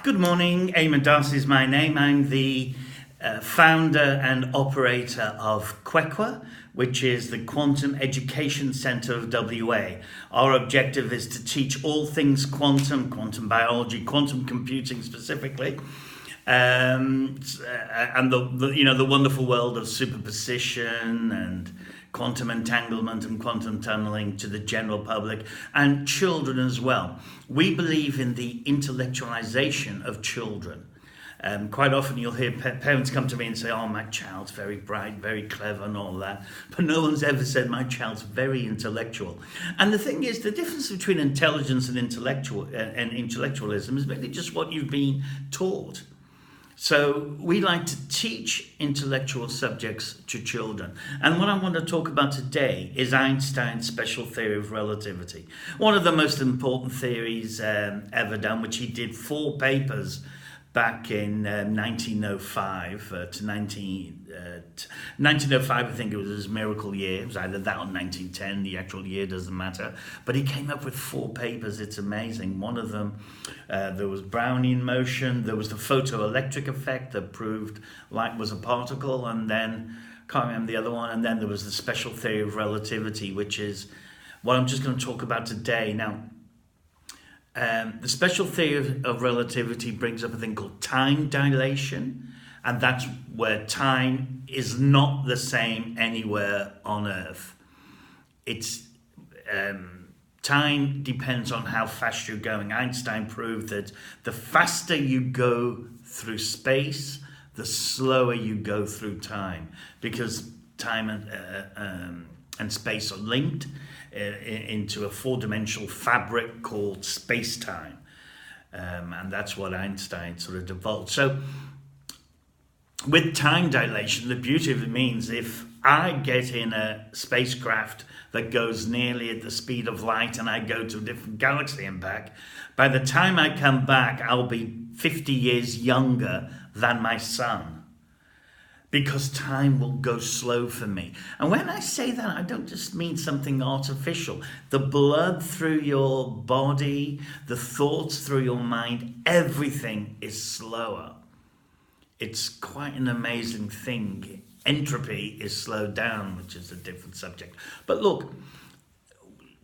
Good morning, Eamon Darcy is my name. I'm the founder and operator of QEQA, which is the Quantum Education Centre of WA. Our objective is to teach all things quantum, quantum biology, quantum computing specifically, and the wonderful world of superposition and quantum entanglement and quantum tunneling to the general public and children as well. We believe in the intellectualization of children. Quite often you'll hear parents come to me and say, oh, my child's very bright, very clever and all that. But no one's ever said my child's very intellectual. And the thing is, the difference between intelligence and intellectualism is really just what you've been taught. So we like to teach intellectual subjects to children. And what I want to talk about today is Einstein's special theory of relativity. One of the most important theories ever done, which he did 4 papers back in 1905 to 1905, I think it was his miracle year. It was either that or 1910. The actual year doesn't matter. But he came up with 4 papers. It's amazing. One of them, there was Brownian motion. There was the photoelectric effect that proved light was a particle. And then, can't remember the other one. And then there was the special theory of relativity, which is what I'm just going to talk about today. Now, the special theory of relativity brings up a thing called time dilation, and that's where time is not the same anywhere on Earth. It's time depends on how fast you're going. Einstein proved that the faster you go through space, the slower you go through time, because time and space are linked into a 4-dimensional fabric called space-time. And that's what Einstein sort of developed. So with time dilation, the beauty of it means if I get in a spacecraft that goes nearly at the speed of light and I go to a different galaxy and back, by the time I come back, I'll be 50 years younger than my son, because time will go slow for me. And when I say that, I don't just mean something artificial. The blood through your body, the thoughts through your mind, everything is slower. It's quite an amazing thing. Entropy is slowed down, which is a different subject. But look,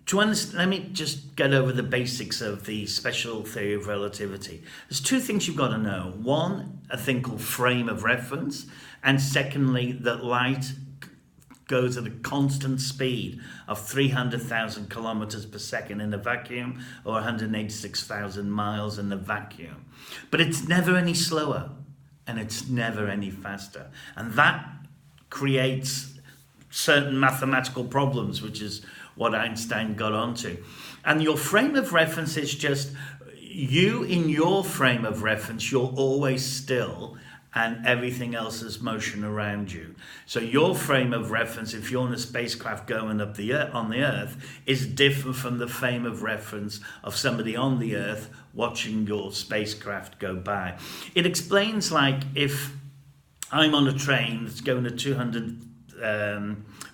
to understand, let me just get over the basics of the special theory of relativity. There's 2 things you've got to know. One, a thing called frame of reference, and secondly, that light goes at a constant speed of 300,000 kilometers per second in a vacuum, or 186,000 miles in a vacuum. But it's never any slower, and it's never any faster. And that creates certain mathematical problems, which is what Einstein got onto. And your frame of reference is just you. In your frame of reference, you're always still and everything else is motion around you. So your frame of reference, if you're in a spacecraft going up on the Earth, is different from the frame of reference of somebody on the Earth watching your spacecraft go by. It explains, like, if I'm on a train that's going at 200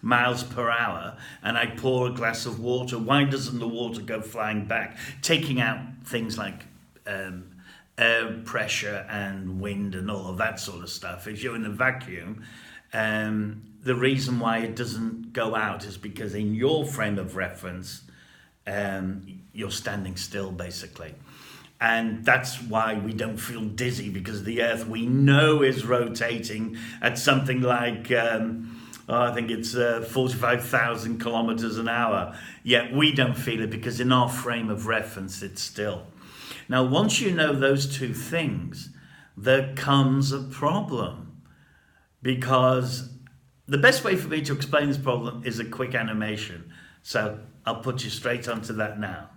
miles per hour and I pour a glass of water, why doesn't the water go flying back? Taking out things like air pressure and wind and all of that sort of stuff. If you're in a vacuum, the reason why it doesn't go out is because in your frame of reference, you're standing still, basically. And that's why we don't feel dizzy, because the Earth we know is rotating at something like I think it's 45,000 kilometers an hour. Yet we don't feel it because in our frame of reference, it's still. Now, once you know those 2 things, there comes a problem. Because the best way for me to explain this problem is a quick animation. So I'll put you straight onto that now.